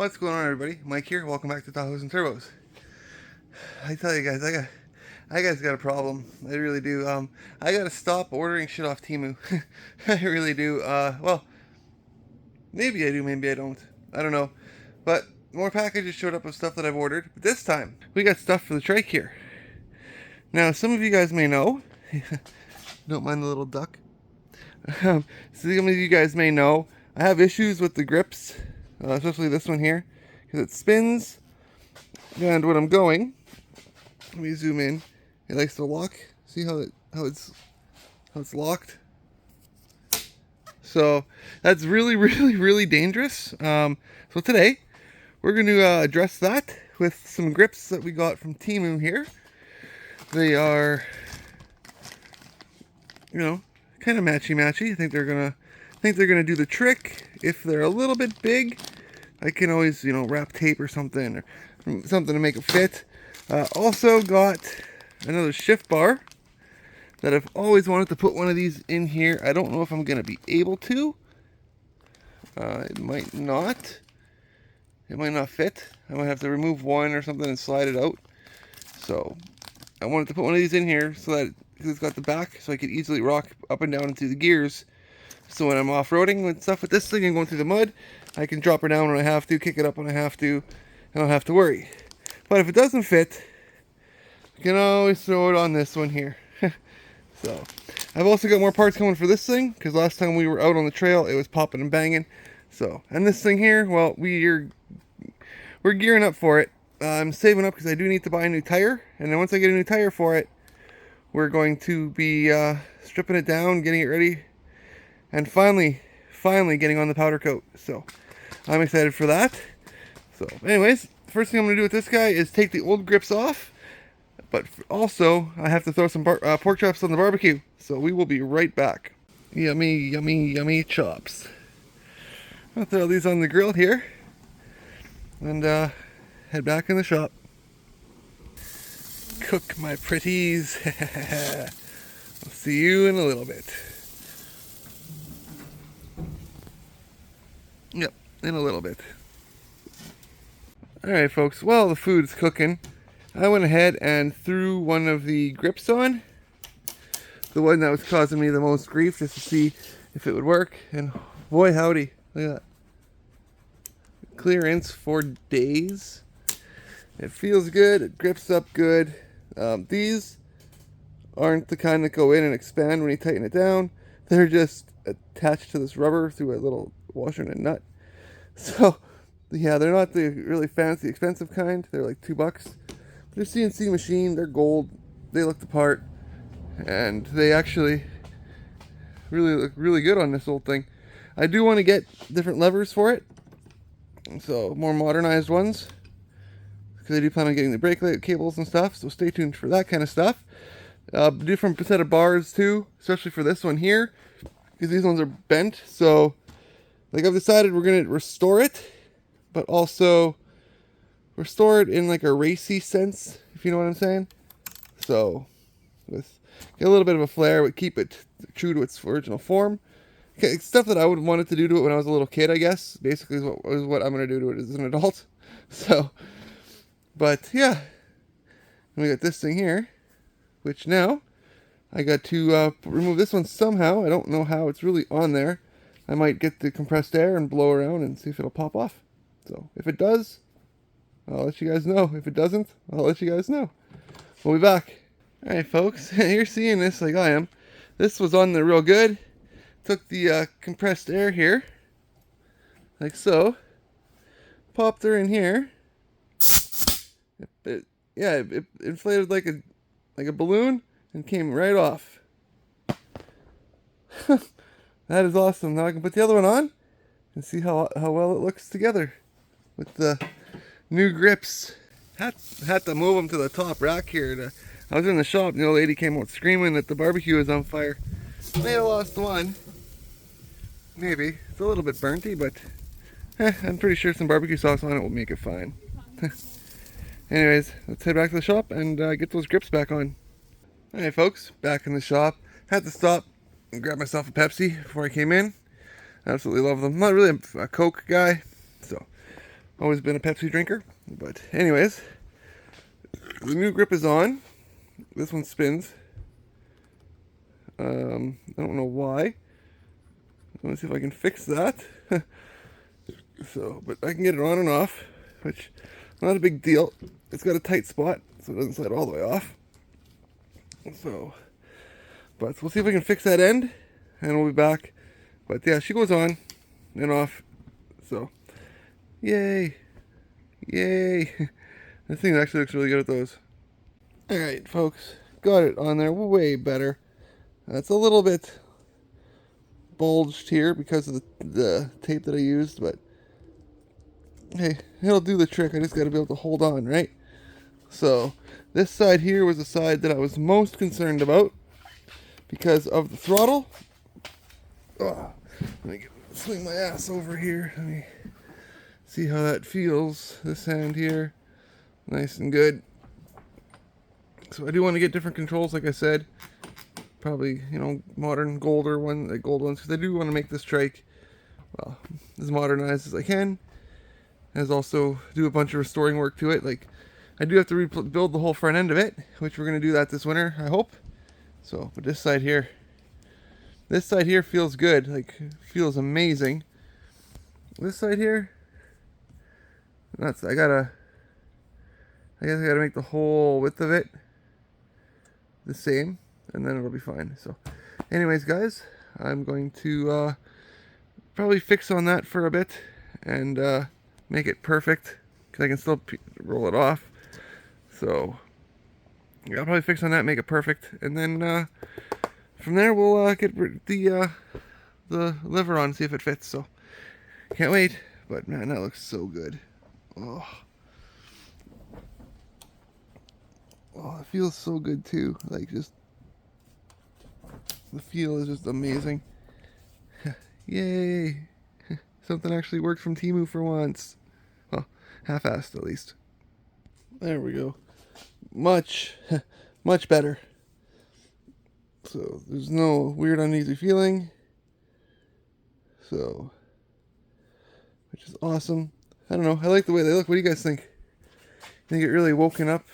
What's going on, everybody? Mike here. Welcome back to Tahoes and Turbos. I tell you guys, I guys got a problem. I really do. I gotta stop ordering shit off Temu. I really do. Well, maybe I do, maybe I don't. I don't know. But more packages showed up of stuff that I've ordered. But this time, we got stuff for the trike here. Now, some of you guys may know. Don't mind the little duck. Some of you guys may know I have issues with the grips, especially this one here, because it spins. And when I'm going, let me zoom in. It likes to lock. See how it's locked. So that's really dangerous. So today we're going to address that with some grips that we got from Temu here. They are, kind of matchy. I think they're gonna do the trick. If they're a little bit big, I can always wrap tape or something to make it fit. Also got another shift bar that I've always wanted to put one of these in here. I don't know if I'm gonna be able to. It might not fit. I might have to remove one or something and slide it out. So I wanted to put one of these in here so that it's got the back, so I could easily rock up and down into the gears. So when I'm off-roading and stuff with this thing and going through the mud, I can drop her down when I have to, kick it up when I have to. I don't have to worry. But if it doesn't fit, you can always throw it on this one here. So I've also got more parts coming for this thing, because last time we were out on the trail, it was popping and banging. So, and this thing here, well, we're gearing up for it. I'm saving up because I do need to buy a new tire, and then once I get a new tire for it, we're going to be stripping it down, getting it ready, and finally getting on the powder coat. So I'm excited for that. So anyways, first thing I'm going to do with this guy is take the old grips off, but also I have to throw some pork chops on the barbecue. So we will be right back. Yummy chops. I'll throw these on the grill here and head back in the shop. Cook my pretties. I'll see you in a little bit. Yep, in a little bit. Alright folks, while the food's cooking, I went ahead and threw one of the grips on. The one that was causing me the most grief, just to see if it would work. And boy howdy, look at that. Clearance for days. It feels good, it grips up good. These aren't the kind that go in and expand when you tighten it down. They're just attached to this rubber through a little washer and a nut. So, yeah, they're not the really fancy, expensive kind. They're like $2. They're CNC machine, they're gold, they look the part, and they actually really look really good on this old thing. I do want to get different levers for it, so more modernized ones, because I do plan on getting the brake light cables and stuff, so stay tuned for that kind of stuff. Different set of bars too, especially for this one here, because these ones are bent. So like I've decided we're going to restore it, but also restore it in like a racy sense, if you know what I'm saying. So with get a little bit of a flair, but keep it true to its original form. Okay, stuff that I would wanted to do to it when I was a little kid, I guess. Basically is what I'm going to do to it as an adult. So, but yeah, we got this thing here, which now I got to remove this one somehow. I don't know how. It's really on there. I might get the compressed air and blow around and see if it'll pop off. So if it does, I'll let you guys know. If it doesn't, I'll let you guys know. We'll be back. Alright folks, you're seeing this like I am. This was on there real good. Took the compressed air here, like so. Popped her in here. It inflated like a balloon and came right off. That is awesome. Now I can put the other one on and see how well it looks together with the new grips. Had to move them to the top rack here. I was in the shop and the old lady came out screaming that the barbecue was on fire. May have lost one. Maybe. It's a little bit burnty, but I'm pretty sure some barbecue sauce on it will make it fine. Anyways, let's head back to the shop and get those grips back on. Alright folks, back in the shop. Had to stop and grab myself a Pepsi before I came in. Absolutely love them. I'm not really a Coke guy, so Always been a Pepsi drinker. But anyways, the new grip is on. This one spins. I don't know why. Let me see if I can fix that. So, but I can get it on and off, which not a big deal. It's got a tight spot, so it doesn't slide all the way off. So, but we'll see if we can fix that end, and we'll be back. But yeah, she goes on and off. So, yay, yay! This thing actually looks really good at those. All right, folks, got it on there way better. It's a little bit bulged here because of the tape that I used, but hey, it'll do the trick. I just got to be able to hold on, right? So this side here was the side that I was most concerned about because of the throttle. Oh, let me swing my ass over here. Let me see how that feels. This hand here, nice and good. So I do want to get different controls, like I said. Probably, you know, modern gold ones, because I do want to make this trike, well, as modernized as I can. As also do a bunch of restoring work to it. Like, I do have to rebuild the whole front end of it, which we're going to do that this winter, I hope. So, but this side here feels good. Like, feels amazing. This side here, I guess I gotta make the whole width of it the same, and then it'll be fine. So, anyways, guys, I'm going to probably fix on that for a bit, and make it perfect, because I can still roll it off. So yeah, I'll probably fix on that, make it perfect, and then from there we'll get the liver on, see if it fits. So can't wait. But man, that looks so good. Oh, it feels so good too. Like, just the feel is just amazing. Yay! Something actually worked from Temu for once. Well, half-assed at least. There we go. Much better. So there's no weird uneasy feeling. So, which is awesome. I don't know. I like the way they look. What do you guys think? Think it really woke up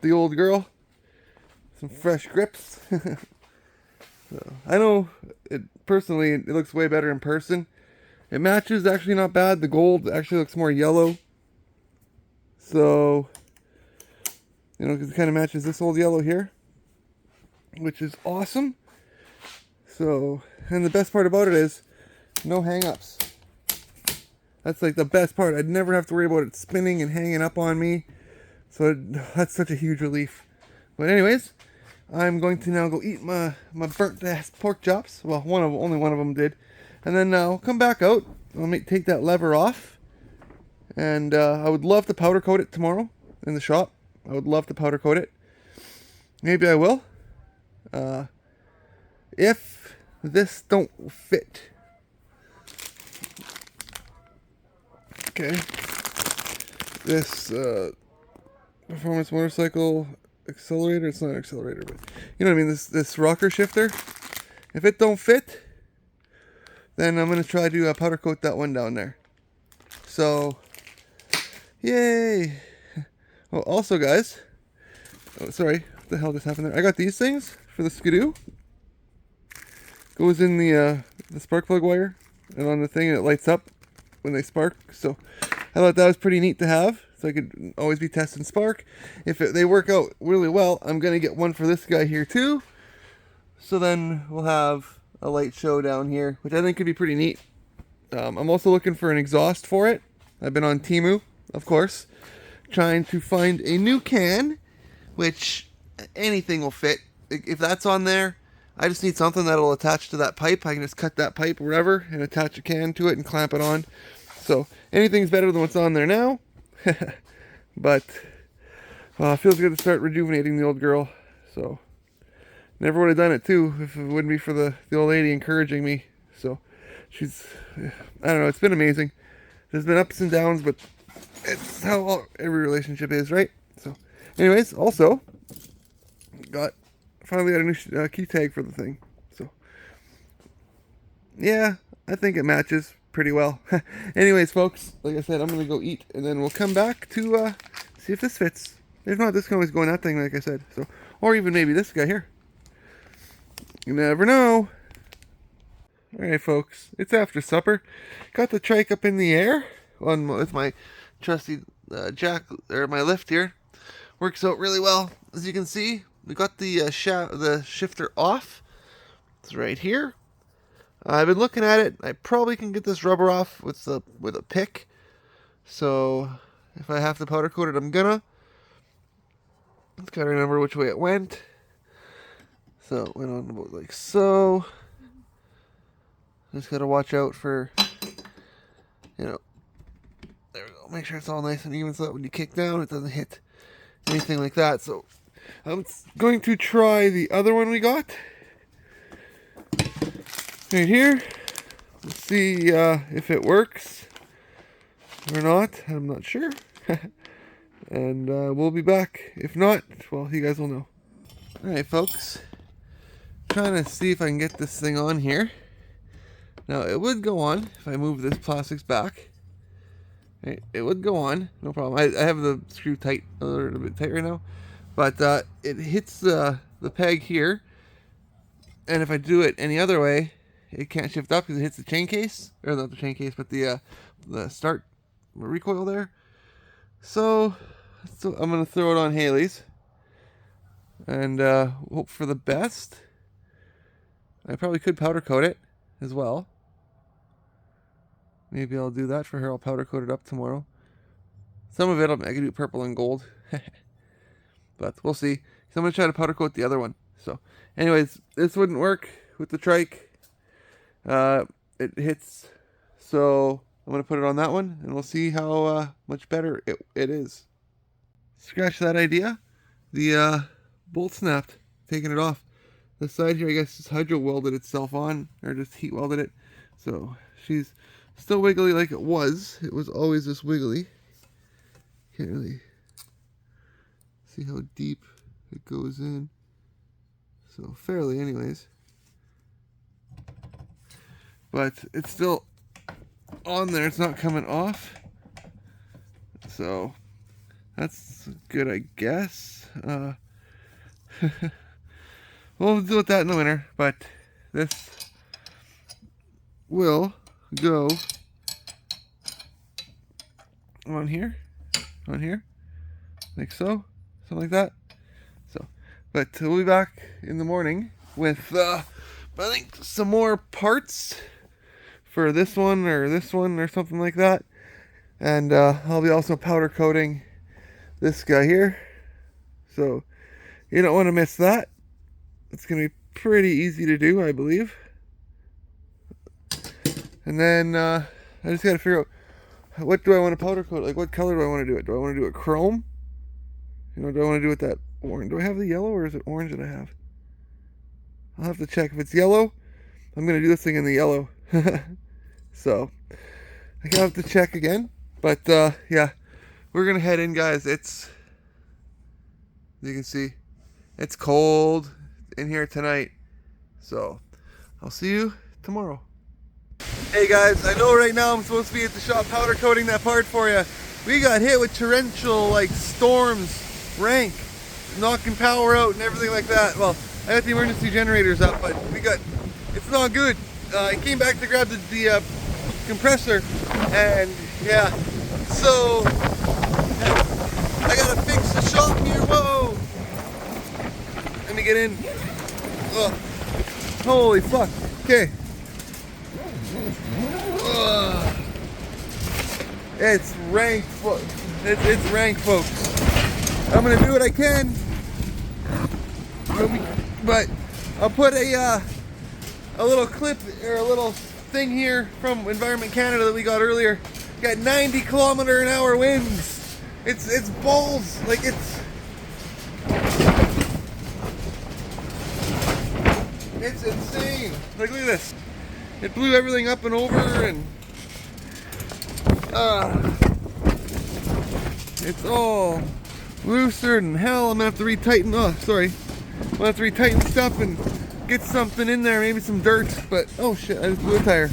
the old girl? Some fresh grips. So, I know it personally. It looks way better in person. It matches, actually not bad. The gold actually looks more yellow. So, you know, because it kind of matches this old yellow here, which is awesome. So, and the best part about it is no hang-ups. That's like the best part. I'd never have to worry about it spinning and hanging up on me. So that's such a huge relief. But anyways, I'm going to now go eat my burnt ass pork chops. Well, only one of them did. And then I'll come back out. I'll take that lever off. And I would love to powder coat it tomorrow in the shop. I would love to powder coat it. Maybe I will. If this don't fit. Okay. This performance motorcycle accelerator. It's not an accelerator, but you know what I mean. This rocker shifter. If it don't fit, then I'm gonna try to powder coat that one down there. So, yay! Oh, also, guys. Oh, sorry. What the hell just happened there? I got these things for the Skidoo. Goes in the spark plug wire and on the thing, and it lights up when they spark. So I thought that was pretty neat to have, so I could always be testing spark. If they work out really well, I'm gonna get one for this guy here too. So then we'll have a light show down here, which I think could be pretty neat. I'm also looking for an exhaust for it. I've been on Temu, of course, trying to find a new can, which anything will fit. If that's on there, I just need something that'll attach to that pipe. I can just cut that pipe wherever and attach a can to it and clamp it on. So anything's better than what's on there now. But it feels good to start rejuvenating the old girl. So never would have done it too if it wouldn't be for the old lady encouraging me. So she's, I don't know, it's been amazing. There's been ups and downs, but it's how every relationship is, right? So anyways, also finally got a new key tag for the thing. So yeah, I think it matches pretty well. Anyways, folks, like I said, I'm gonna go eat, and then we'll come back to see if this fits. If not, this can always go in that thing, like I said. So, or even maybe this guy here. You never know. All right, folks, it's after supper. Got the trike up in the air with my trusty jack or my lift here. Works out really well, as you can see. We got the shifter off. It's right here. I've been looking at it. I probably can get this rubber off with a pick. So if I have to powder coat it, I'm gonna. Just gotta remember which way it went. So it went on about like so. Just gotta watch out for, there we go. Make sure it's all nice and even so that when you kick down, it doesn't hit anything like that. So I'm going to try the other one we got. Right here. Let's see if it works or not. I'm not sure. And we'll be back. If not, well, you guys will know. Alright, folks. Trying to see if I can get this thing on here. Now, it would go on if I move this plastics back. Right, it would go on, no problem. I have the screw tight, a little bit tight right now. But it hits the peg here. And if I do it any other way, it can't shift up because it hits the chain case. Or not the chain case, but the start recoil there. So I'm going to throw it on Haley's. And hope for the best. I probably could powder coat it as well. Maybe I'll do that for her. I'll powder coat it up tomorrow. Some of it I can do purple and gold. But we'll see. So I'm going to try to powder coat the other one. So anyways, this wouldn't work with the trike. It hits. So I'm going to put it on that one. And we'll see how much better it is. Scratch that idea. The bolt snapped. Taking it off. The side here, I guess, just hydro welded itself on. Or just heat welded it. So she's still wiggly like it was. It was always this wiggly. Can't really see how deep it goes in. So fairly anyways. But it's still on there. It's not coming off. So that's good, I guess. We'll deal with that in the winter. But this will go on here, like so, something like that. So, but we'll be back in the morning with I think some more parts for this one or something like that. And I'll be also powder coating this guy here, so you don't want to miss that. It's gonna be pretty easy to do, I believe. And then I just gotta figure out what do I want to powder coat. Like, what color do I want to do it? Do I want to do it chrome? Do I want to do it that orange? Do I have the yellow, or is it orange that I have? I'll have to check. If it's yellow, I'm gonna do this thing in the yellow. So I have to check again. But yeah, we're gonna head in, guys. It's, you can see, it's cold in here tonight. So I'll see you tomorrow. Hey guys, I know right now I'm supposed to be at the shop powder coating that part for you. We got hit with torrential storms, rank, knocking power out and everything like that. Well, I got the emergency generators up, but it's not good. I came back to grab the compressor, and yeah, so I gotta fix the shop here. Whoa! Let me get in. Oh, holy fuck. Okay. It's rank, it's rank, folks. I'm gonna do what I can, but I'll put a little clip or a little thing here from Environment Canada that we got earlier. Got 90km/h winds. It's balls, like it's insane. Like, look at this. It blew everything up and over, and it's all looser than hell. I'm gonna have to retighten. Oh, sorry. I'm gonna have to retighten stuff and get something in there, maybe some dirt. But oh shit, I just blew a tire.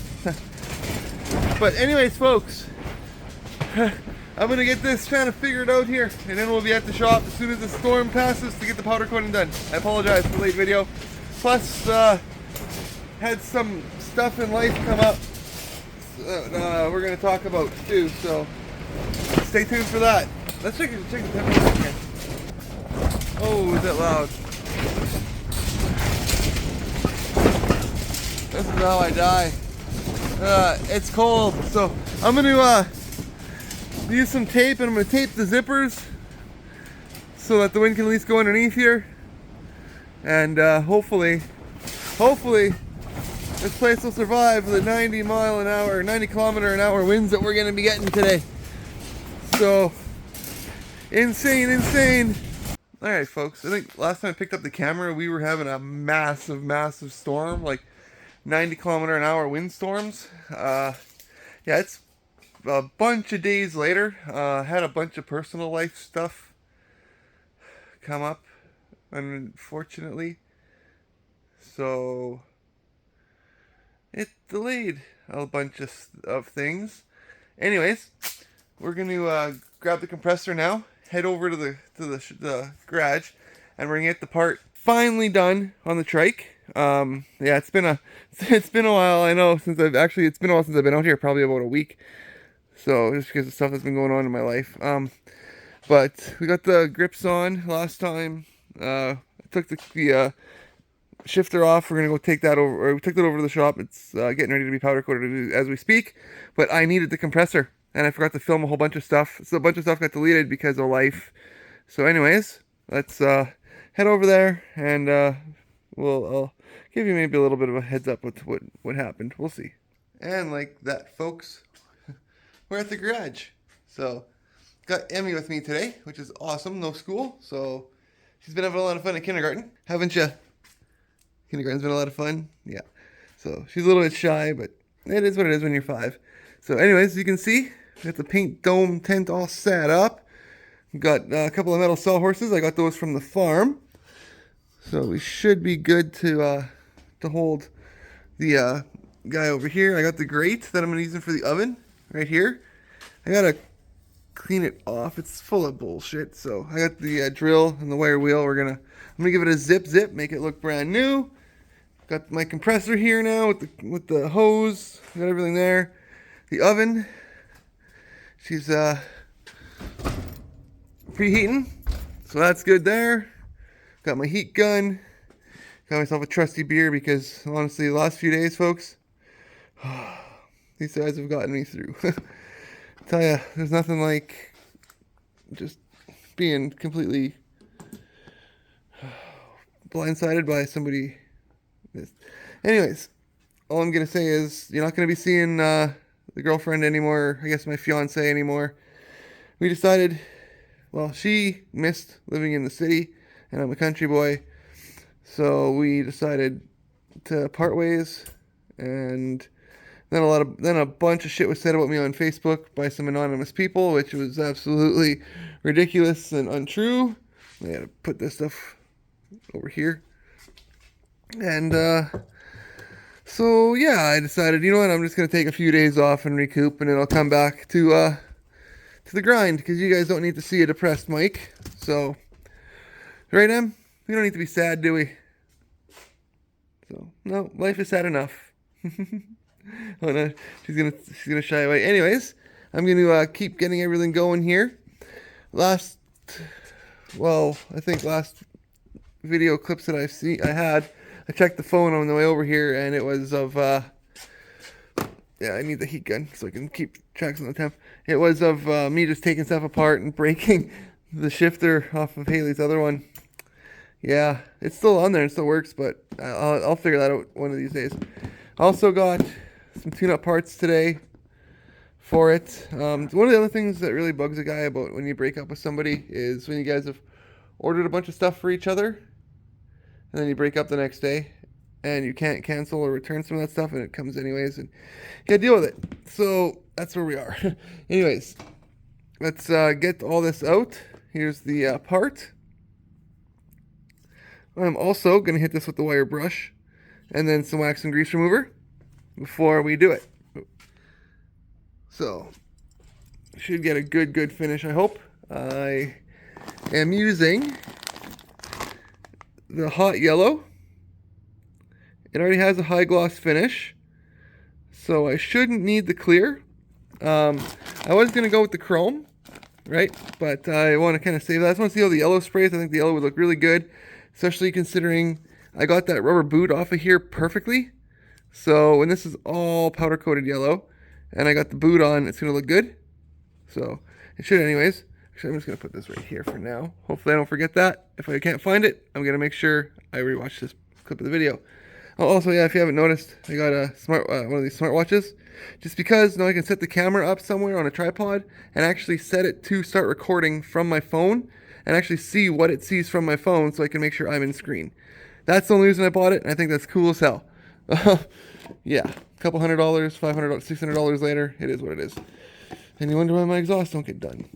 But anyways, folks, I'm gonna get this kind of figured out here, and then we'll be at the shop as soon as the storm passes to get the powder coating done. I apologize for the late video. Plus, had some stuff in life come up we're gonna talk about too, so stay tuned for that. Let's check the temperature again. Oh, is that loud? This is how I die. It's cold, so I'm gonna use some tape, and I'm gonna tape the zippers so that the wind can at least go underneath here, and hopefully this place will survive the 90 kilometer an hour winds that we're gonna be getting today. So insane. All right, folks, I think last time I picked up the camera, we were having a massive storm, like 90 kilometer an hour windstorms. Yeah, it's a bunch of days later. Had a bunch of personal life stuff come up, unfortunately. So it delayed a bunch of things. Anyways, we're going to grab the compressor now, head over to the garage, and we're going to get the part finally done on the trike. Yeah, it's been a while. I know, it's been a while since I've been out here, probably about a week. So just because of stuff that's been going on in my life. But we got the grips on last time. I took the shifter off. We're gonna go take that over. Or we took that over to the shop. It's getting ready to be powder coated as we speak. But I needed the compressor, and I forgot to film a whole bunch of stuff. So a bunch of stuff got deleted because of life. So anyways, let's head over there, and I'll give you maybe a little bit of a heads up with what happened. We'll see. And like that, folks, we're at the garage. So got Emmy with me today, which is awesome. No school, so she's been having a lot of fun in kindergarten, haven't you? Kindergarten's been a lot of fun. Yeah. So she's a little bit shy, but it is what it is when you're 5. So anyways, as you can see, got the paint dome tent all set up. Got a couple of metal sawhorses. I got those from the farm. So we should be good to hold the guy over here. I got the grate that I'm going to use for the oven right here. I got to clean it off. It's full of bullshit. So I got the drill and the wire wheel. I'm going to give it a zip, make it look brand new. Got my compressor here now with the hose. Got everything there. The oven, she's preheating, so that's good there. Got my heat gun. Got myself a trusty beer because honestly, the last few days, folks, these guys have gotten me through. I tell ya, there's nothing like just being completely blindsided by somebody. Anyways, all I'm gonna say is you're not gonna be seeing the girlfriend anymore. I guess my fiance anymore. We decided, well, she missed living in the city, and I'm a country boy, so we decided to part ways. And then a bunch of shit was said about me on Facebook by some anonymous people, which was absolutely ridiculous and untrue. I had to put this stuff over here. And so yeah, I decided, you know what, I'm just gonna take a few days off and recoup, and then I'll come back to the grind, because you guys don't need to see a depressed Mike. So right, Em? We don't need to be sad, do we? So no, life is sad enough. Oh no, she's gonna shy away. Anyways, I'm gonna keep getting everything going here. I think last video clips that I checked the phone on the way over here, and it was of yeah, I need the heat gun so I can keep tracks on the temp. It was of me just taking stuff apart and breaking the shifter off of Haley's other one. Yeah, it's still on there, it still works, but I'll figure that out one of these days. Also got some tune-up parts today for it. One of the other things that really bugs a guy about when you break up with somebody is when you guys have ordered a bunch of stuff for each other, and then you break up the next day, and you can't cancel or return some of that stuff, and it comes anyways, and you gotta deal with it. So that's where we are. Anyways, let's get all this out. Here's the part. I'm also gonna hit this with the wire brush, and then some wax and grease remover before we do it. So should get a good finish, I hope. I am using the hot yellow. It already has a high gloss finish, so I shouldn't need the clear. I was going to go with the chrome, right? But I want to kind of save that. I just want to see how the yellow sprays. I think the yellow would look really good, especially considering I got that rubber boot off of here perfectly. So when this is all powder coated yellow and I got the boot on, it's going to look good. So it should anyways. Actually, I'm just going to put this right here for now. Hopefully I don't forget that. If I can't find it, I'm going to make sure I rewatch this clip of the video. Oh, also, yeah, if you haven't noticed, I got a one of these smartwatches. Just because now I can set the camera up somewhere on a tripod and actually set it to start recording from my phone and actually see what it sees from my phone so I can make sure I'm in screen. That's the only reason I bought it, and I think that's cool as hell. Yeah, a couple $100, $500, $600 later, it is what it is. And you wonder why my exhaust don't get done.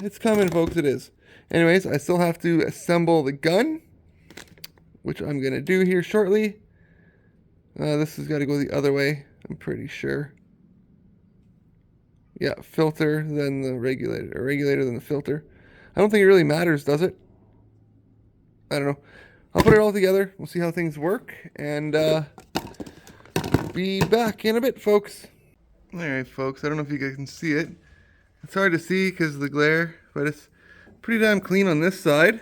It's coming, folks, it is. Anyways, I still have to assemble the gun, which I'm going to do here shortly. This has got to go the other way, I'm pretty sure. Yeah, filter, then the regulator, or regulator, then the filter. I don't think it really matters, does it? I don't know. I'll put it all together. We'll see how things work, and be back in a bit, folks. Alright, folks, I don't know if you guys can see it. It's hard to see because of the glare, but it's pretty damn clean on this side.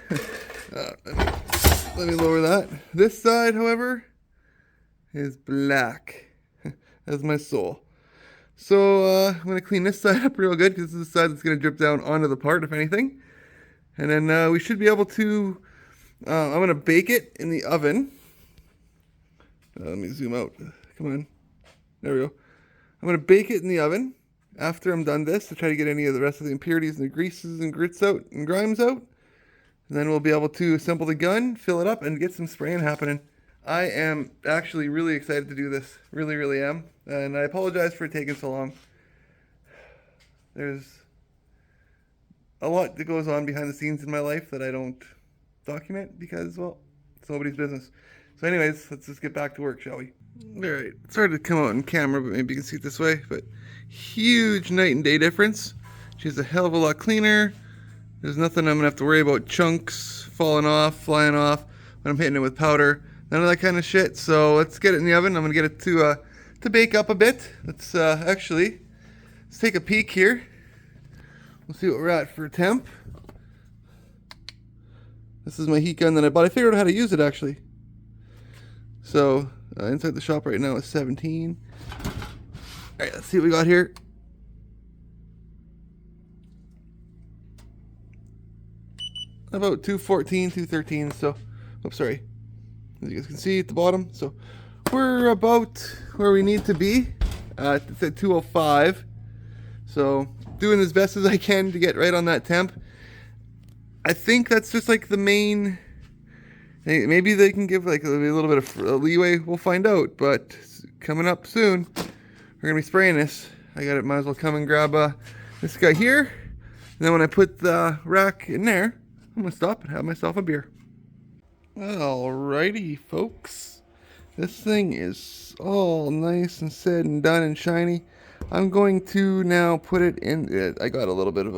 Let me lower that. This side, however, is black. That's my soul. So I'm going to clean this side up real good because this is the side that's going to drip down onto the part, if anything. And then we should be able to, I'm going to bake it in the oven. Let me zoom out. Come on. There we go. I'm going to bake it in the oven after I'm done this to try to get any of the rest of the impurities and the greases and grits out and grimes out. And then we'll be able to assemble the gun, fill it up, and get some spraying happening. I am actually really excited to do this. Really, really am. And I apologize for it taking so long. There's a lot that goes on behind the scenes in my life that I don't document because, well, it's nobody's business. So anyways, let's just get back to work, shall we? Alright, it's hard to come out on camera, but maybe you can see it this way. But huge night and day difference. She's a hell of a lot cleaner. There's nothing I'm going to have to worry about chunks falling off, flying off when I'm hitting it with powder. None of that kind of shit. So let's get it in the oven. I'm going to get it to bake up a bit. Let's take a peek here. We'll see what we're at for temp. This is my heat gun that I bought. I figured out how to use it actually. So inside the shop right now is 17. Alright, let's see what we got here. About 214, 213, so, oops, sorry. As you guys can see at the bottom, so we're about where we need to be. It's at 205, so doing as best as I can to get right on that temp. I think that's just like the main, maybe they can give like a little bit of leeway, we'll find out, but coming up soon, we're going to be spraying this. I got it, might as well come and grab this guy here, and then when I put the rack in there, I'm going to stop and have myself a beer. Alrighty, folks. This thing is all nice and said and done and shiny. I'm going to now put it in. I got a little bit of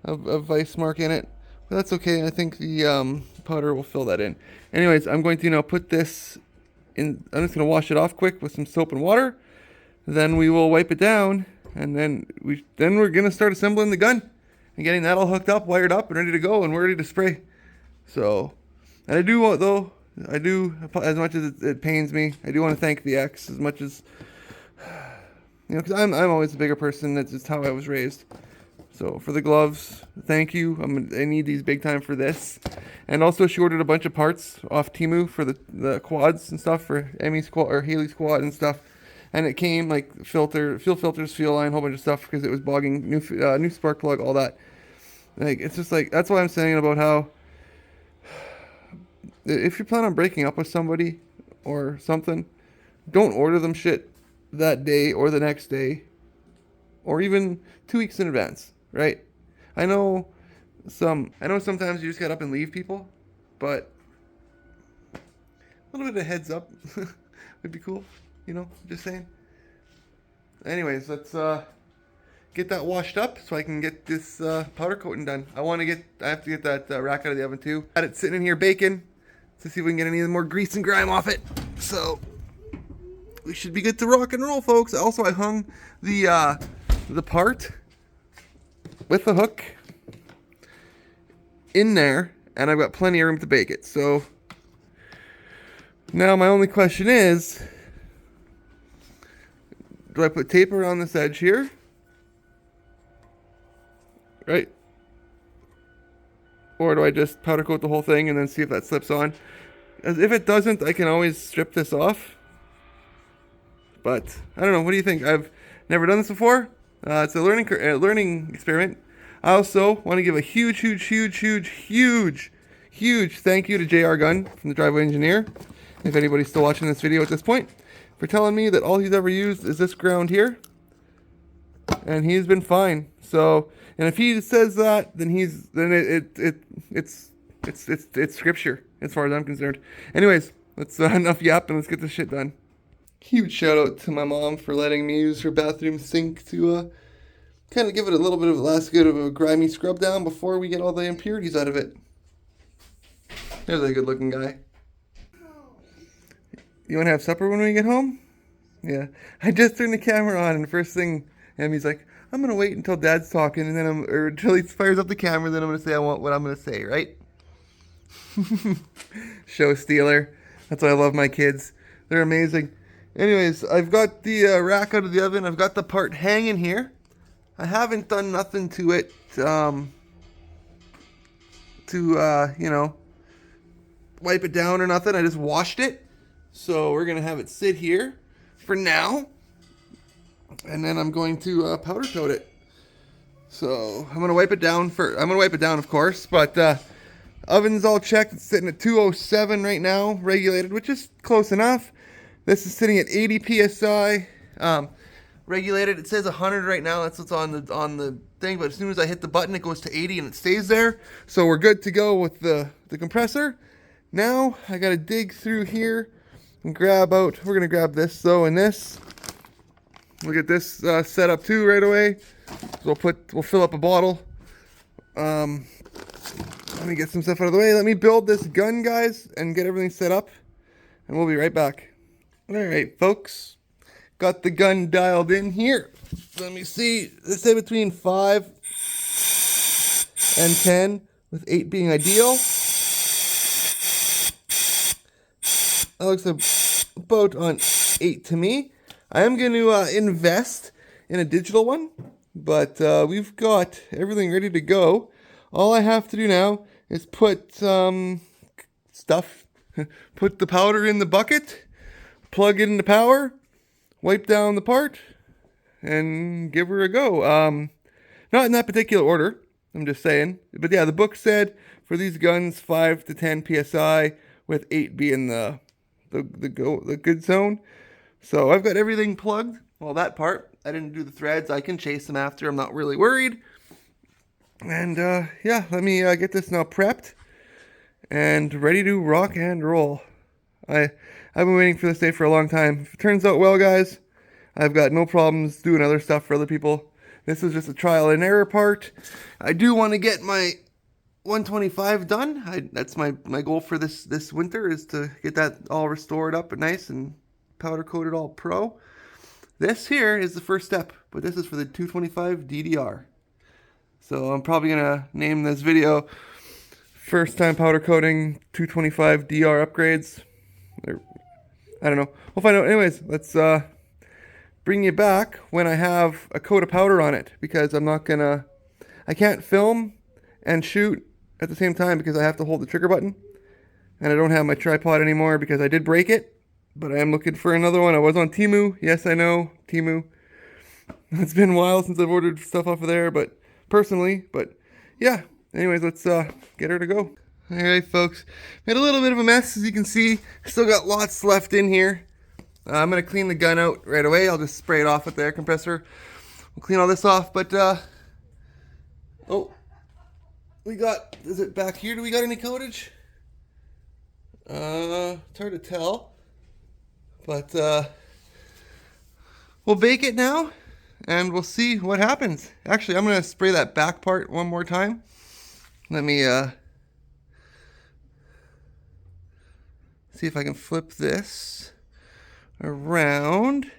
a vice mark in it, but that's okay. I think the powder will fill that in. Anyways, I'm going to now put this in. I'm just going to wash it off quick with some soap and water. Then we will wipe it down, and then we're going to start assembling the gun. And getting that all hooked up, wired up, and ready to go, and we're ready to spray. So, and I do want, though, as much as it pains me, I do want to thank the ex as much as, you know, because I'm always a bigger person. That's just how I was raised. So for the gloves, thank you. I need these big time for this. And also, she ordered a bunch of parts off Temu for the quads and stuff for Emmy's quad or Haley's quad and stuff. And it came like fuel filters, fuel line, a whole bunch of stuff because it was bogging, new spark plug, all that. Like, it's just like, that's why I'm saying about how if you plan on breaking up with somebody or something, don't order them shit that day or the next day or even 2 weeks in advance, right? I know sometimes you just get up and leave people, but a little bit of heads up would be cool, you know, just saying. anyways, let's get that washed up so I can get this powder coating done. I have to get that rack out of the oven too. Had it sitting in here baking to see if we can get any more grease and grime off it. So we should be good to rock and roll, folks. Also, I hung the part with the hook in there, and I've got plenty of room to bake it. So now my only question is, do I put tape around this edge here? Right? Or do I just powder coat the whole thing and then see if that slips on? As if it doesn't, I can always strip this off. But I don't know. What do you think? I've never done this before. It's a learning experiment. I also want to give a huge thank you to JR Gunn from the Driveway Engineer, if anybody's still watching this video at this point, for telling me that all he's ever used is this ground here, and he's been fine. So, and if he says that, then it's scripture as far as I'm concerned. Anyways, let's enough yapping. Let's get this shit done. Huge shout out to my mom for letting me use her bathroom sink to kind of give it a little bit of a last good of a grimy scrub down before we get all the impurities out of it. There's a good looking guy. You want to have supper when we get home? Yeah. I just turned the camera on, and the first thing Emmy's like, I'm going to wait until Dad's talking, and then until he fires up the camera, then I'm going to say what I'm going to say, right? Show stealer. That's why I love my kids. They're amazing. Anyways, I've got the rack out of the oven. I've got the part hanging here. I haven't done nothing to it you know, wipe it down or nothing. I just washed it. So we're going to have it sit here for now. And then I'm going to powder coat it. So I'm going to wipe it down of course, but oven's all checked. It's sitting at 207 right now, regulated, which is close enough. This is sitting at 80 psi, regulated. It says 100 right now. That's what's on the thing. But as soon as I hit the button, it goes to 80 and it stays there. So we're good to go with the compressor. Now I got to dig through here and grab out. We're gonna grab this though, and this. We'll get this set up too right away. So we'll fill up a bottle. Let me get some stuff out of the way. Let me build this gun, guys, and get everything set up, and we'll be right back. All right, folks, got the gun dialed in here. Let me see. Let's say between 5 and 10, with 8 being ideal. That looks about on 8 to me. I am going to invest in a digital one, but we've got everything ready to go. All I have to do now is put put the powder in the bucket, plug it into power, wipe down the part, and give her a go. Not in that particular order, I'm just saying. But yeah, the book said for these guns, 5 to 10 PSI, with 8 being the good zone. So I've got everything plugged. Well, that part, I didn't do the threads. I can chase them after. I'm not really worried. And yeah, let me get this now prepped and ready to rock and roll. I've been waiting for this day for a long time. If it turns out well, guys, I've got no problems doing other stuff for other people. This is just a trial and error part. I do want to get my 125 done. That's my goal for this winter, is to get that all restored up and nice and powder coated all pro. This here is the first step, but this is for the 225 DDR. So I'm probably gonna name this video "First Time Powder Coating 225 DR Upgrades." I don't know. We'll find out. Anyways, let's bring you back when I have a coat of powder on it, because I can't film and shoot at the same time because I have to hold the trigger button, and I don't have my tripod anymore because I did break it. But I am looking for another one. I was on Temu. Yes, I know, Temu. It's been a while since I've ordered stuff off of there, but yeah. Anyways, let's get her to go. All right, folks. Made a little bit of a mess, as you can see. Still got lots left in here. I'm going to clean the gun out right away. I'll just spray it off with the air compressor. We'll clean all this off, but oh, is it back here? Do we got any coatage? It's hard to tell. But we'll bake it now, and we'll see what happens. Actually, I'm gonna spray that back part one more time. Let me see if I can flip this around.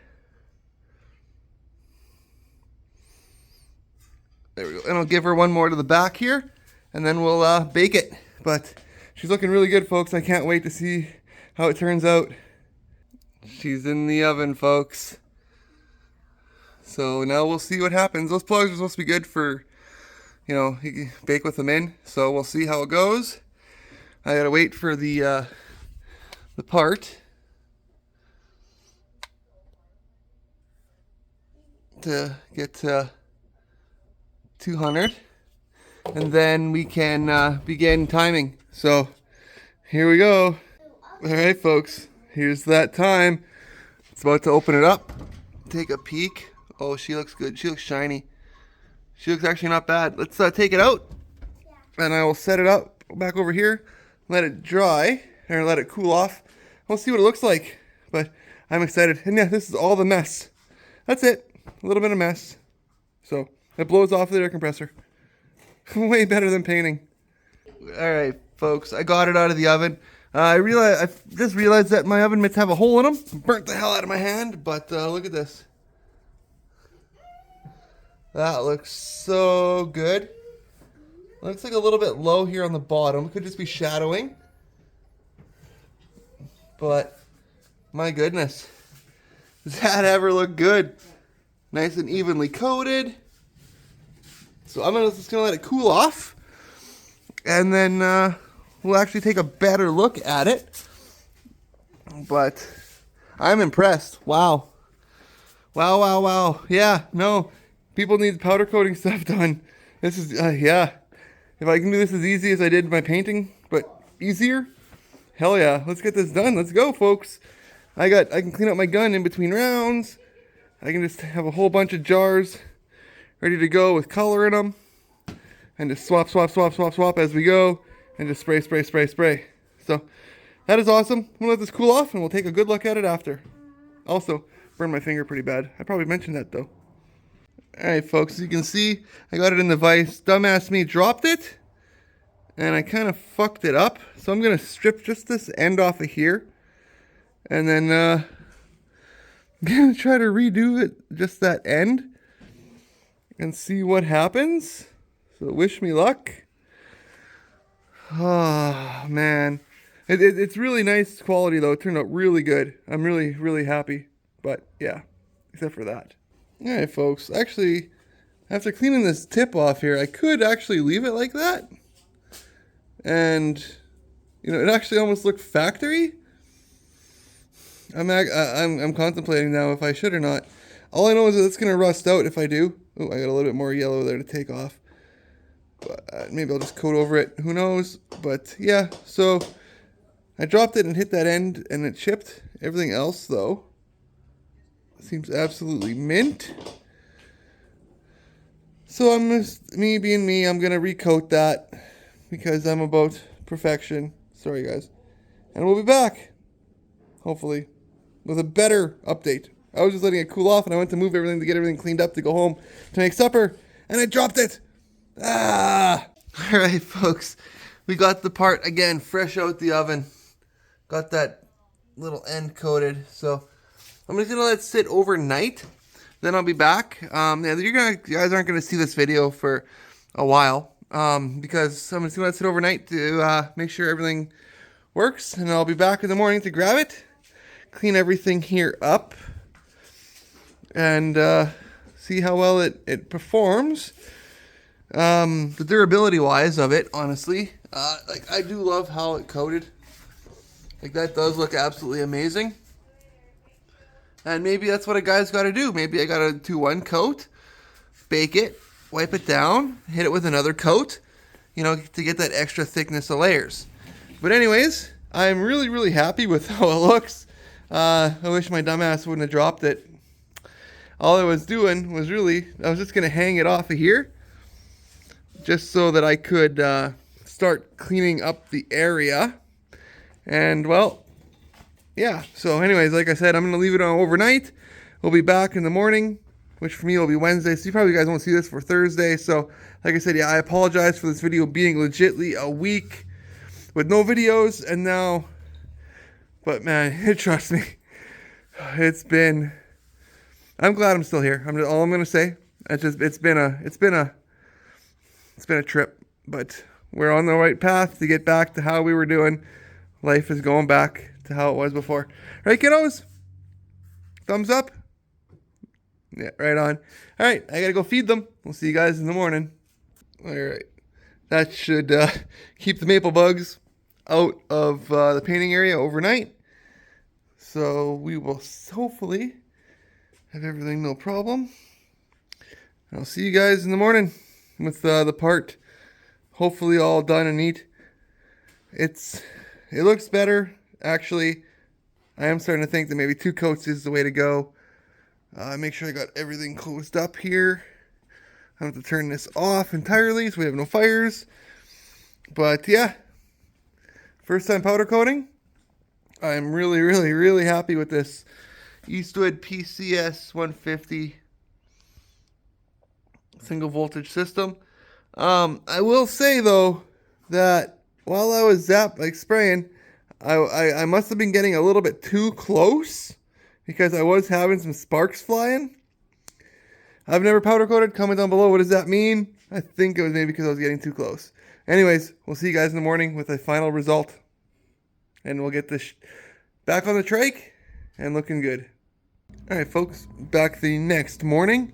There we go. And I'll give her one more to the back here, and then we'll bake it. But she's looking really good, folks. I can't wait to see how it turns out. She's in the oven, folks. So now we'll see what happens. Those plugs are supposed to be good for, you know, you can bake with them in. So we'll see how it goes. I gotta wait for the part to get to 200, and then we can begin timing. So here we go. All right, folks, here's that time. It's about to open it up. Take a peek. Oh, she looks good. She looks shiny. She looks actually not bad. Let's take it out, and I will set it up back over here, let it dry, or let it cool off. We'll see what it looks like, but I'm excited. And yeah, this is all the mess. That's it. A little bit of mess. So it blows off the air compressor. Way better than painting. All right, folks, I got it out of the oven. I just realized that my oven mitts have a hole in them. Burnt the hell out of my hand, but look at this. That looks so good. Looks like a little bit low here on the bottom. It could just be shadowing. But my goodness, does that ever look good? Nice and evenly coated. So I'm just gonna let it cool off, and then we'll actually take a better look at it. But I'm impressed. Wow. Wow, wow, wow. Yeah, no, people need powder coating stuff done. This is, yeah. If I can do this as easy as I did my painting, but easier, hell yeah. Let's get this done. Let's go, folks. I can clean up my gun in between rounds. I can just have a whole bunch of jars ready to go with color in them. And just swap as we go. And just spray. So, that is awesome. I'm gonna let this cool off, and we'll take a good look at it after. Also, burned my finger pretty bad. I probably mentioned that, though. Alright, folks, as you can see, I got it in the vise. Dumbass me dropped it, and I kind of fucked it up. So I'm going to strip just this end off of here, and then I'm going to try to redo it, just that end, and see what happens. So wish me luck. Oh, man. It's really nice quality, though. It turned out really good. I'm really, really happy. But, yeah, except for that. Alright, folks, actually, after cleaning this tip off here, I could actually leave it like that. And, you know, it actually almost looked factory. I'm contemplating now if I should or not. All I know is that it's going to rust out if I do. Oh, I got a little bit more yellow there to take off. But maybe I'll just coat over it. Who knows? But, yeah, so I dropped it and hit that end, and it chipped. Everything else, though, seems absolutely mint. So I'm just, me being me, I'm going to recoat that because I'm about perfection. Sorry, guys. And we'll be back, hopefully, with a better update. I was just letting it cool off, and I went to move everything to get everything cleaned up to go home to make supper, and I dropped it. Ah! All right, folks. We got the part, again, fresh out the oven. Got that little end coated, so I'm just going to let it sit overnight. Then I'll be back. Yeah, you guys aren't going to see this video for a while because I'm just going to let it sit overnight to make sure everything works. And I'll be back in the morning to grab it, clean everything here up, and see how well it performs. The durability-wise of it, honestly, like I do love how it coated. Like that does look absolutely amazing. And maybe that's what a guy's got to do. Maybe I got to do one coat, bake it, wipe it down, hit it with another coat, you know, to get that extra thickness of layers. But anyways, I'm really, really happy with how it looks. I wish my dumbass wouldn't have dropped it. All I was doing was I was just going to hang it off of here just so that I could start cleaning up the area. And, well, yeah, so anyways, like I said, I'm going to leave it on overnight. we'll be back in the morning, which for me will be Wednesday. So you probably guys won't see this for Thursday. So like I said, yeah, I apologize for this video being legitly a week with no videos. And now, but man, trust me, it's been, I'm glad I'm still here. All I'm going to say. It's been a trip, but we're on the right path to get back to how we were doing. Life is going back to how it was before. Right, kiddos? Thumbs up? Yeah, right on. All right, I got to go feed them. We'll see you guys in the morning. All right. That should keep the maple bugs out of the painting area overnight. So we will hopefully have everything no problem. I'll see you guys in the morning with the part hopefully all done and neat. It looks better. Actually, I am starting to think that maybe 2 coats is the way to go. Make sure I got everything closed up here. I have to turn this off entirely so we have no fires. But yeah, first time powder coating. I'm really, really, really happy with this Eastwood PCS 150 single voltage system. I will say though that while I was spraying, I must have been getting a little bit too close because I was having some sparks flying. I've never powder coated. Comment down below, what does that mean? I think it was maybe because I was getting too close. Anyways, we'll see you guys in the morning with a final result, and we'll get this back on the trike and looking good. All right, folks, back the next morning.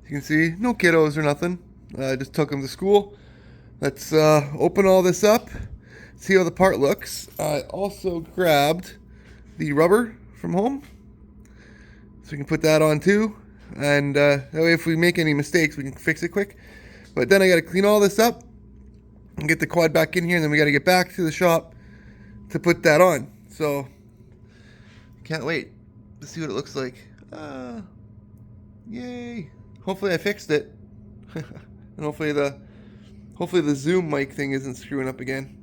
You can see no kiddos or nothing. I just took them to school. Let's open all this up, see how the part looks. I also grabbed the rubber from home, so we can put that on too. And that way if we make any mistakes, we can fix it quick. But then I got to clean all this up and get the quad back in here, and then we got to get back to the shop to put that on. So can't wait to see what it looks like. Yay. Hopefully I fixed it. And hopefully the Zoom mic thing isn't screwing up again.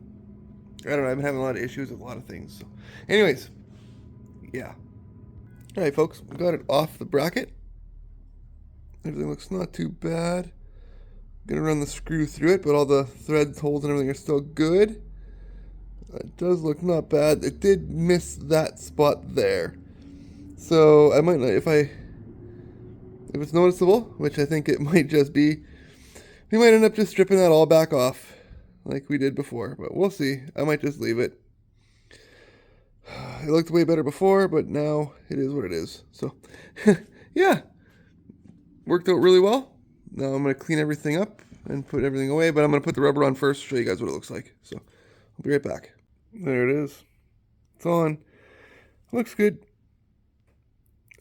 I don't know, I've been having a lot of issues with a lot of things. So anyways, yeah. Alright folks, we got it off the bracket. Everything looks not too bad. Gonna run the screw through it, but all the threads, holes, and everything are still good. It does look not bad. It did miss that spot there. So I might not, if it's noticeable, which I think it might just be, we might end up just stripping that all back off like we did before, but we'll see. I might just leave it. It looked way better before, but now it is what it is. So yeah, worked out really well. Now I'm going to clean everything up and put everything away, but I'm going to put the rubber on first to show you guys what it looks like. So I'll be right back. There it is. It's on. Looks good.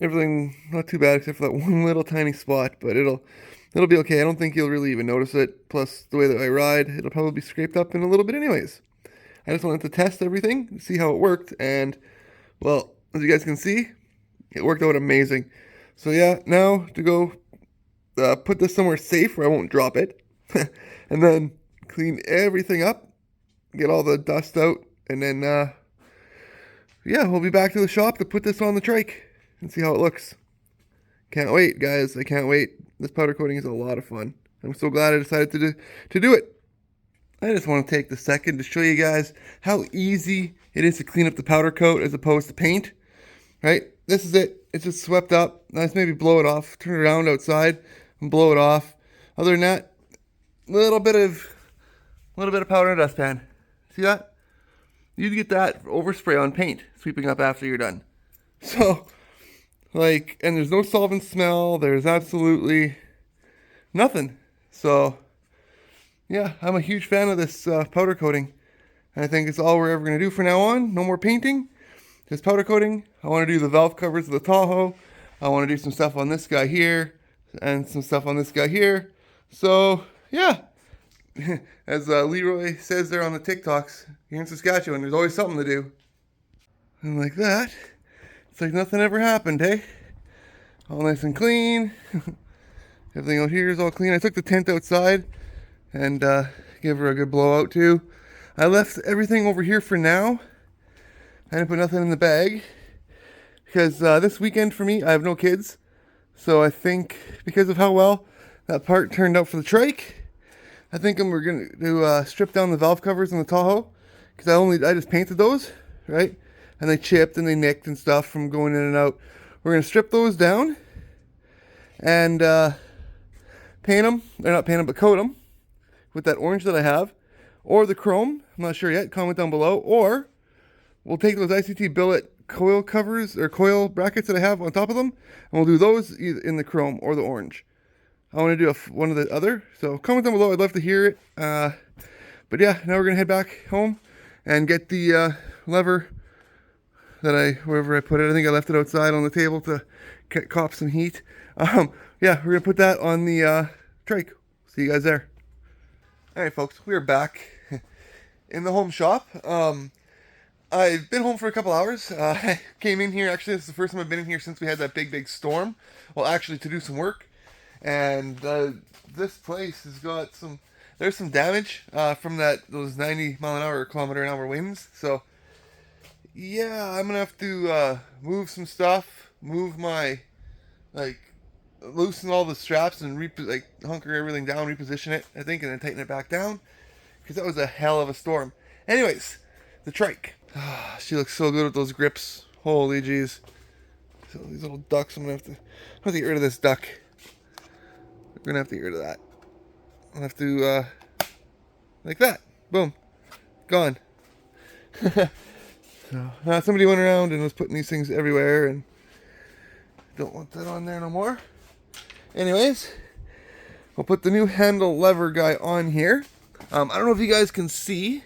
Everything not too bad except for that one little tiny spot, but it'll be okay. I don't think you'll really even notice it. Plus the way that I ride, it'll probably be scraped up in a little bit anyways. I just wanted to test everything, see how it worked, and well, as you guys can see, it worked out amazing. So yeah, now to go put this somewhere safe where I won't drop it, and then clean everything up, get all the dust out, and then yeah, we'll be back to the shop to put this on the trike and see how it looks. Can't wait, guys. I can't wait. This powder coating is a lot of fun. I'm so glad I decided to do it. I just want to take the second to show you guys how easy it is to clean up the powder coat as opposed to paint. Right? This is it. It's just swept up. Now let's maybe blow it off. Turn it around outside and blow it off. Other than that, little bit of powder in a dustpan. See that? You'd get that overspray on paint, sweeping up after you're done. So, like, and there's no solvent smell. There's absolutely nothing. So, yeah, I'm a huge fan of this powder coating. And I think it's all we're ever going to do from now on. No more painting. Just powder coating. I want to do the valve covers of the Tahoe. I want to do some stuff on this guy here. And some stuff on this guy here. So, yeah. As Leroy says there on the TikToks, here in Saskatchewan, there's always something to do. And like that, it's like nothing ever happened, hey? All nice and clean. Everything out here is all clean. I took the tent outside and gave her a good blowout too. I left everything over here for now. I didn't put nothing in the bag because this weekend for me, I have no kids. So I think because of how well that part turned out for the trike, I think we're going to strip down the valve covers on the Tahoe, because I just painted those, right? And they chipped and they nicked and stuff from going in and out. We're going to strip those down and paint them, or not paint them, but coat them with that orange that I have, or the chrome. I'm not sure yet. Comment down below. Or we'll take those ICT billet coil covers or coil brackets that I have on top of them, and we'll do those either in the chrome or the orange. I want to do one of the other, so comment down below. I'd love to hear it. But yeah, now we're gonna head back home and get the lever that wherever I put it. I think I left it outside on the table to cop some heat. Yeah, we're gonna put that on the trike. See you guys there. All right, folks, we're back in the home shop. I've been home for a couple hours. I came in here, actually, this is the first time I've been in here since we had that big storm. Well, actually, to do some work. And this place has got there's some damage from those 90 mile an hour, kilometer an hour winds. So, yeah, I'm going to have to move some stuff, loosen all the straps and hunker everything down, reposition it, I think, and then tighten it back down. Because that was a hell of a storm. Anyways, the trike. She looks so good with those grips. Holy jeez. So these little ducks, I'm gonna have to get rid of this duck. We're gonna have to get rid of that. I'll have to like that. Boom. Gone. So somebody went around and was putting these things everywhere, and don't want that on there no more. Anyways, we'll put the new handle lever guy on here. I don't know if you guys can see,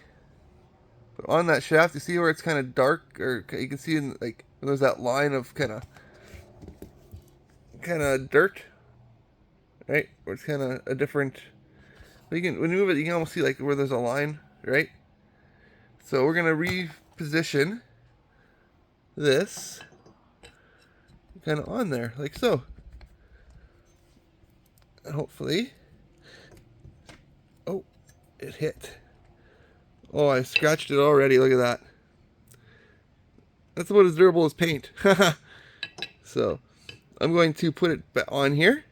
but on that shaft, you see where it's kind of dark, or you can see there's that line of kind of dirt, right? Where it's kind of a different. When you move it, you can almost see where there's a line, right? So we're gonna reposition this kind of on there, like so. And hopefully, oh, it hit. Oh, I scratched it already. Look at that. That's about as durable as paint. So, I'm going to put it on here,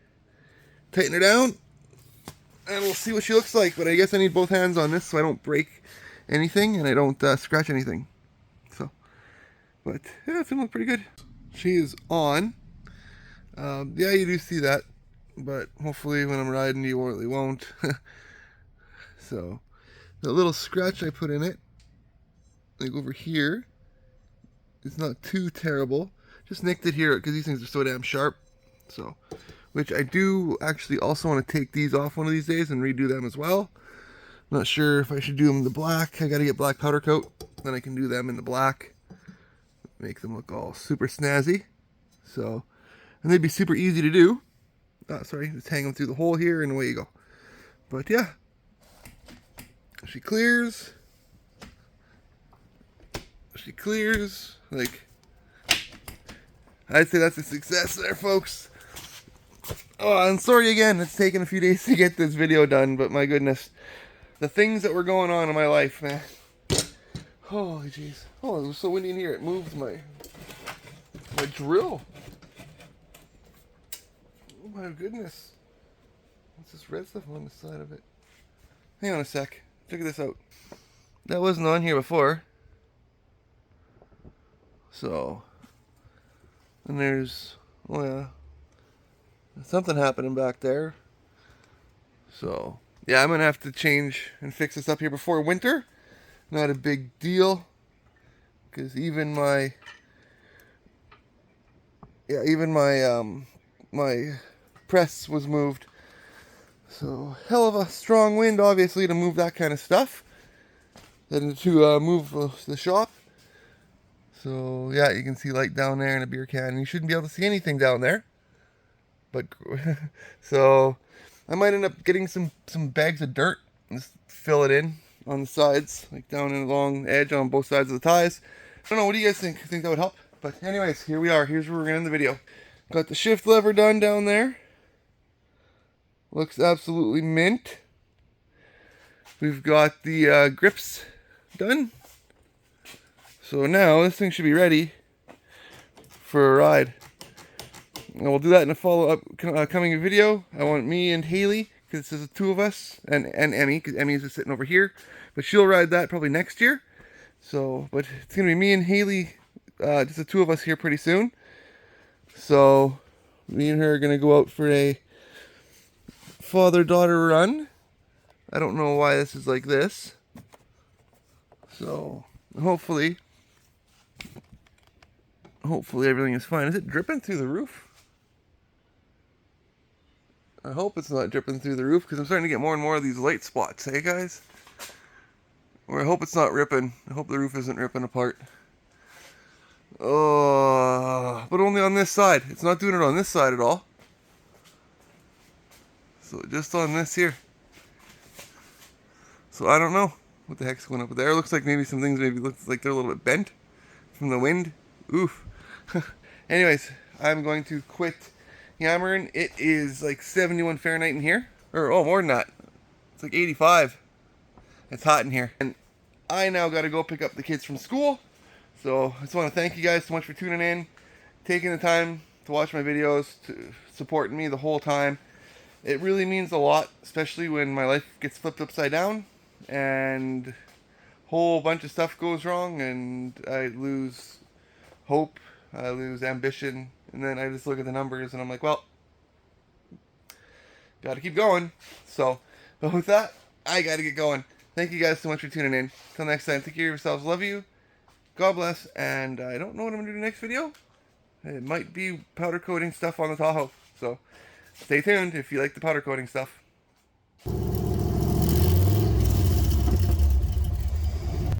tighten her down, and we'll see what she looks like. But I guess I need both hands on this so I don't break anything and I don't scratch anything. So, but yeah, it's gonna look pretty good. She is on. Yeah, you do see that, but hopefully when I'm riding you really won't. So, the little scratch I put in it, like over here, it's not too terrible. Just nicked it here because these things are so damn sharp. So, which I do actually also want to take these off one of these days and redo them as well. Not sure if I should do them in the black. I got to get black powder coat. Then I can do them in the black. Make them look all super snazzy. So, and they'd be super easy to do. Sorry, just hang them through the hole here and away you go. But yeah. She clears. I'd say that's a success there, folks. Oh, I'm sorry again. It's taken a few days to get this video done, but my goodness. The things that were going on in my life, man. Holy jeez. Oh, it was so windy in here. It moved my drill. Oh my goodness. What's this red stuff on the side of it? Hang on a sec. Check this out. That wasn't on here before. So, and there's, oh yeah, something happening back there. So, yeah, I'm going to have to change and fix this up here before winter. Not a big deal. Because even my press was moved. So, hell of a strong wind, obviously, to move that kind of stuff. Then to move the shop. So, yeah, you can see light down there in a beer can. You shouldn't be able to see anything down there. But, so, I might end up getting some bags of dirt and just fill it in on the sides, like down in along the edge on both sides of the ties. I don't know, what do you guys think? Think that would help? But anyways, here we are. Here's where we're going to end the video. Got the shift lever done down there. Looks absolutely mint. We've got the grips done. So now this thing should be ready for a ride. And we'll do that in a follow-up coming video. I want me and Haley, because this is the two of us, and Emmy, because Emmy is just sitting over here. But she'll ride that probably next year. So, but it's going to be me and Haley, just the two of us here pretty soon. So, me and her are going to go out for a father-daughter run. I don't know why this is like this. So, hopefully everything is fine. Is it dripping through the roof? I hope it's not dripping through the roof, because I'm starting to get more and more of these light spots. Hey, guys? Or I hope it's not ripping. I hope the roof isn't ripping apart. Oh, but only on this side. It's not doing it on this side at all. So just on this here. So I don't know what the heck's going up there. It looks like maybe some things maybe looks like they're a little bit bent from the wind. Oof. Anyways, I'm going to quit yammering. It is like 71 Fahrenheit in here. Or, oh, more than that. It's like 85. It's hot in here. And I now got to go pick up the kids from school. So I just want to thank you guys so much for tuning in, taking the time to watch my videos, to supporting me the whole time. It really means a lot, especially when my life gets flipped upside down and a whole bunch of stuff goes wrong and I lose hope, I lose ambition, and then I just look at the numbers and I'm like, well, gotta keep going. So, but with that, I gotta get going. Thank you guys so much for tuning in. Till next time, take care of yourselves, love you, God bless, and I don't know what I'm gonna do next video. It might be powder coating stuff on the Tahoe, so stay tuned if you like the powder coating stuff.